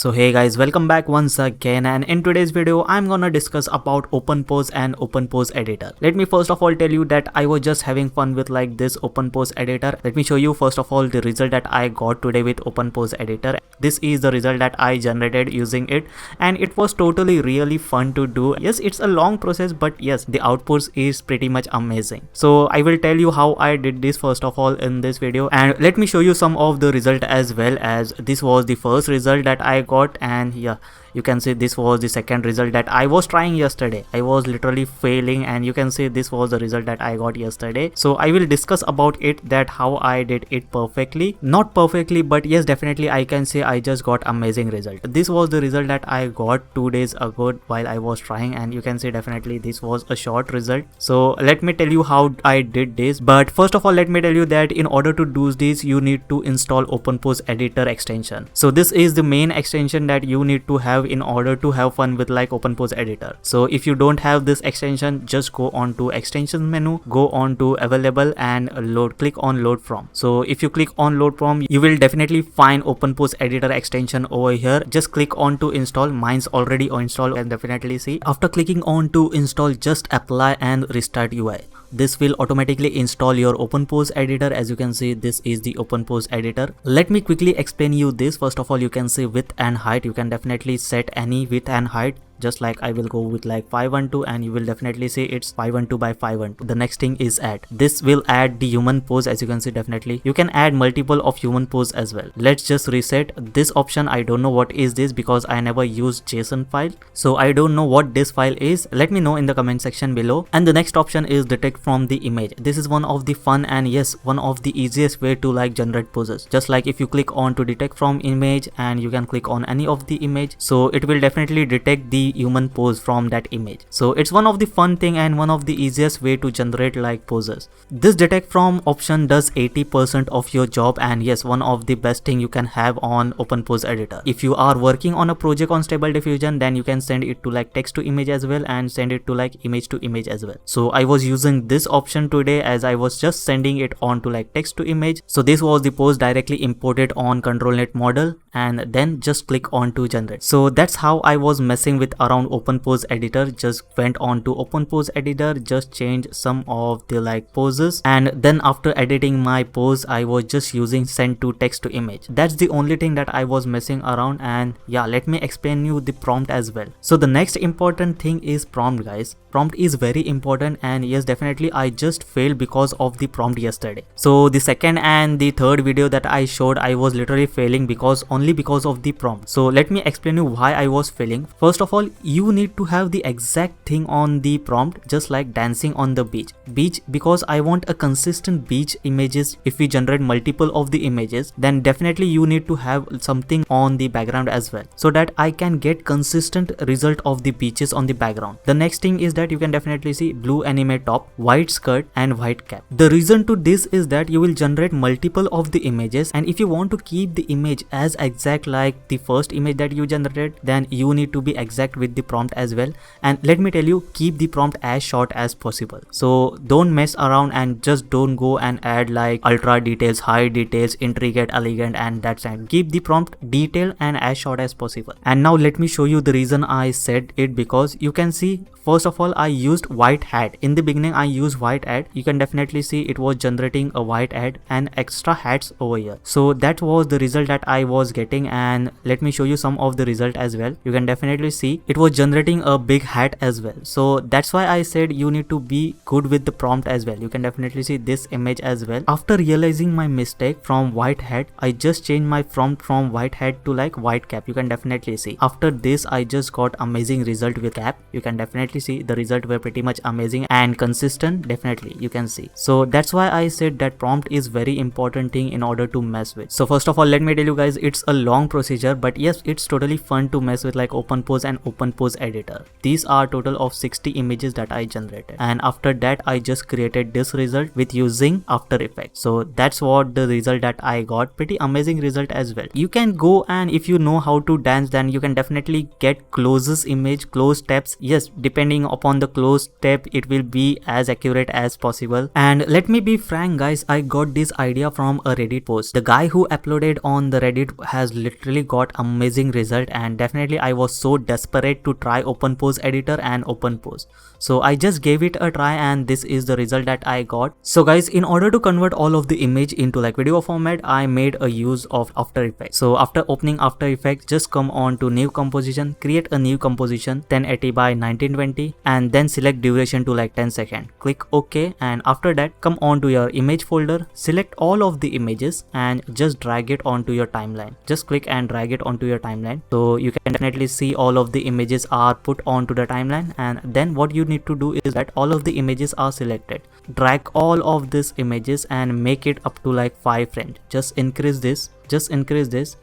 So hey guys, welcome back once again, and in today's video I'm gonna discuss about OpenPose and OpenPose editor. Let me first of all tell you that I was just having fun with like this OpenPose editor. Let me show you first of all the result that I got today with OpenPose editor. This is the result that I generated using it, and it was totally really fun to do. Yes, it's a long process, but yes, the outputs is pretty much amazing. So I will tell you how I did this first of all in this video, and let me show you some of the result as well. As this was the first result that I got, and yeah, you can see this was the second result that I was trying yesterday. I was literally failing, and you can see this was the result that I got yesterday. So I will discuss about it, that how I did it perfectly. Not perfectly, but yes, definitely I can say I just got amazing result. This was the result that I got 2 days ago while I was trying, and you can see definitely this was a short result. So let me tell you how I did this. But first of all, let me tell you that in order to do this, you need to install OpenPose editor extension. So this is the main extension that you need to have in order to have fun with like OpenPose editor. So if you don't have this extension, just go on to extension menu, go on to available and click on load from. So if you click on load from, you will definitely find OpenPose editor extension over here. Just click on to install. Mine's already installed, and definitely see. After clicking on to install, just apply and restart UI. This will automatically install your OpenPose editor. As you can see, this is the OpenPose editor. Let me quickly explain you this. First of all, you can see width and height. You can definitely set any width and height. Just like I will go with like 512, and you will definitely see it's 512 by 512. The next thing is add. This will add the human pose. As you can see, definitely you can add multiple of human pose as well. Let's just reset this option. I don't know what is this because I never used JSON file, so I don't know what this file is. Let me know in the comment section below. And the next option is detect from the image. This is one of the fun and yes, one of the easiest way to like generate poses. Just like if you click on to detect from image, and you can click on any of the image, so it will definitely detect the human pose from that image. So it's one of the fun thing and one of the easiest way to generate like poses. This detect from option does 80% of your job, and yes, one of the best thing you can have on OpenPose editor. If you are working on a project on Stable Diffusion, then you can send it to like text to image as well, and send it to like image to image as well. So I was using this option today, as I was just sending it on to like text to image. So this was the pose directly imported on Controlnet model, and then just click on to generate. So that's how I was messing with around OpenPose editor. Just went on to OpenPose editor, just changed some of the like poses, and then after editing my pose, I was just using send to text to image. That's the only thing that I was messing around. And yeah, let me explain you the prompt as well. So the next important thing is prompt, guys. Prompt is very important, and yes, definitely I just failed because of the prompt yesterday. So the second and the third video that I showed, I was literally failing only because of the prompt. So let me explain you why I was failing. First of all, you need to have the exact thing on the prompt, just like dancing on the beach, because I want a consistent beach images. If we generate multiple of the images, then definitely you need to have something on the background as well, so that I can get consistent result of the beaches on the background. The next thing is that you can definitely see blue anime top, white skirt and white cap. The reason to this is that you will generate multiple of the images, and if you want to keep the image as exact like the first image that you generated, then you need to be exact with the prompt as well. And let me tell you, keep the prompt as short as possible. So don't mess around, and just don't go and add like ultra details, high details, intricate, elegant, and that's it. Keep the prompt detailed and as short as possible. And now let me show you the reason I said it, because you can see, first of all, I used white hat. In the beginning, I used white hat. You can definitely see it was generating a white hat and extra hats over here. So that was the result that I was getting, and let me show you some of the result as well. You can definitely see it was generating a big hat as well. So that's why I said you need to be good with the prompt as well. You can definitely see this image as well. After realizing my mistake from white hat, I just changed my prompt from white hat to like white cap. You can definitely see after this I just got amazing result with cap. You can definitely see the result were pretty much amazing and consistent. Definitely you can see. So that's why I said that prompt is very important thing in order to mess with. So first of all, let me tell you guys, it's a long procedure, but yes, it's totally fun to mess with like OpenPose and OpenPose editor. These are total of 60 images that I generated, and after that I just created this result with using After Effects. So that's what the result that I got. Pretty amazing result as well. You can go, and if you know how to dance, then you can definitely get closest image, close steps. Yes, depending upon on the close step, it will be as accurate as possible. And let me be frank guys, I got this idea from a Reddit post. The guy who uploaded on the Reddit has literally got amazing result, and definitely I was so desperate to try OpenPose editor and OpenPose. So I just gave it a try, and this is the result that I got. So guys, in order to convert all of the image into like video format, I made a use of After Effects. So after opening After Effects, just come on to new composition, create a new composition 1080 by 1920, and then select duration to like 10 seconds. Click OK, and after that come on to your image folder, select all of the images and just drag it onto your timeline. Just click and drag it onto your timeline. So you can definitely see all of the images are put onto the timeline, and then what you need to do is that all of the images are selected. Drag all of these images and make it up to like 5 frames. Just increase this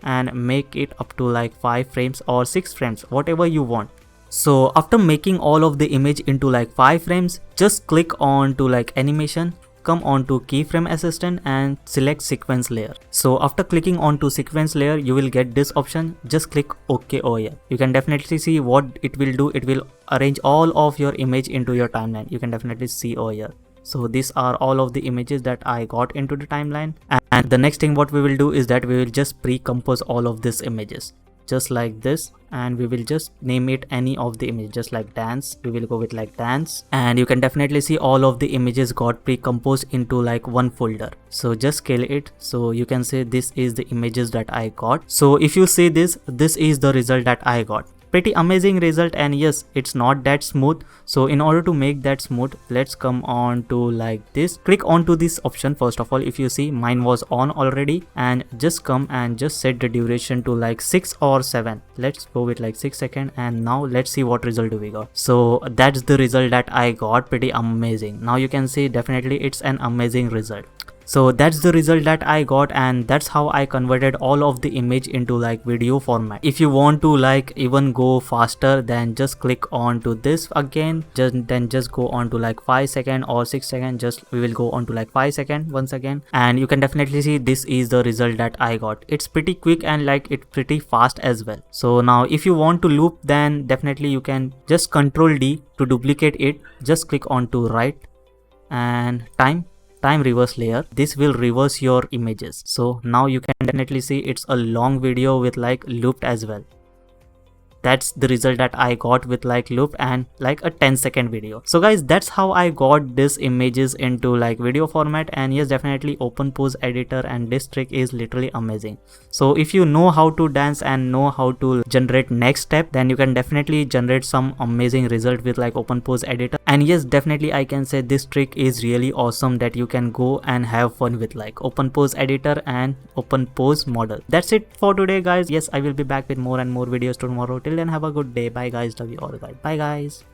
and make it up to like 5 frames or 6 frames, whatever you want. So after making all of the image into like 5 frames, just click on to like animation, come on to keyframe assistant and select sequence layer. So after clicking on to sequence layer, you will get this option. Just click OK over here. You can definitely see what it will do. It will arrange all of your image into your timeline. You can definitely see over here. So these are all of the images that I got into the timeline, and the next thing what we will do is that we will just pre-compose all of these images just like this, and we will just name it any of the images, just like dance. We will go with like dance, and you can definitely see all of the images got pre-composed into like one folder. So just scale it, so you can see this is the images that I got. So if you see this is the result that I got. Pretty amazing result, and yes, it's not that smooth. So in order to make that smooth, let's come on to like this, click on to this option. First of all, if you see, mine was on already, and just come and just set the duration to like 6 or 7. Let's go with like 6 seconds, and now let's see what result do we got. So that's the result that I got. Pretty amazing. Now you can see definitely it's an amazing result. So that's the result that I got, and that's how I converted all of the image into like video format. If you want to like even go faster, then just click on to this again, just go on to like 5 seconds or 6 seconds. We will go on to like 5 seconds once again, and you can definitely see this is the result that I got. It's pretty quick and like it's pretty fast as well. So now if you want to loop, then definitely you can just Control D to duplicate it. Just click on to right and time reverse layer. This will reverse your images. So now you can definitely see it's a long video with like looped as well. That's the result that I got with like loop and like a 10-second video. So guys, that's how I got this images into like video format. And yes, definitely OpenPose editor and this trick is literally amazing. So if you know how to dance and know how to generate next step, then you can definitely generate some amazing result with like OpenPose editor. And yes, definitely I can say this trick is really awesome, that you can go and have fun with like OpenPose editor and OpenPose model. That's it for today guys. Yes, I will be back with more and more videos tomorrow. Till then, have a good day. Bye guys. Love you all guys. Bye guys.